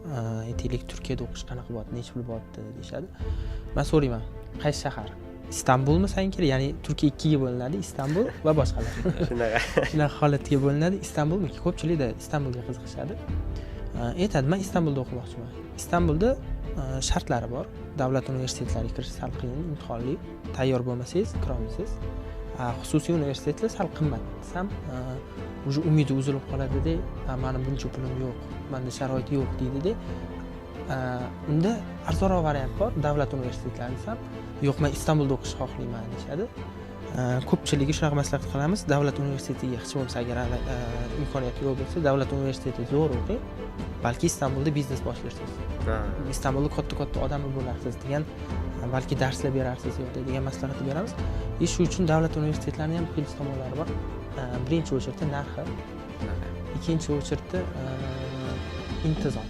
aytaylik Turkiyada o'qish qanaqa bo'lyapti, necha pul bo'lyapti deyishadi. Men so'rayman, qaysi shahar? Istanbulmi sanki? Ya'ni Turkiya ikkiga bo'linadi, Istanbul va boshqalar. Shunaqa holatga bo'linadi. Istanbulmi? Ko'pchilikda Istanbulga qiziqishadi. Aytadi, men Istanbulda o'qimoqchiman. Istanbulda shartlari bor. Davlat universitetlariga kirish sal qiyin, imtihonli. Tayyor bo'lmasangiz kira olmaysiz. Xususiy universitetlar sal qimmat. Desam, уже umidi uzilib qoladi-da, meni buncha pulim yo'q, menda sharoit yo'q deydi-da. Unda arzonroq variant bor, davlat universitetlari desam, yo'q, men Istanbulda o'qishni xohlayman deyshadi. Ko'pchiligi shunaqa maslahat qilamiz, davlat universitetiga hech bo'lmasa agar imkoniyat yo'q bo'lsa, davlat universitetida zo'r o'qing, balki Istanbulda biznes boshlarsiz. Istanbulda katta odamlar bo'larsiz degan, balki darslar berarsiz degan maslahat beramiz. Shu uchun davlat universitetlarining ham plyus tomonlari bor. Birinchi o'chirda narxi, ikkinchi o'chirda intizom.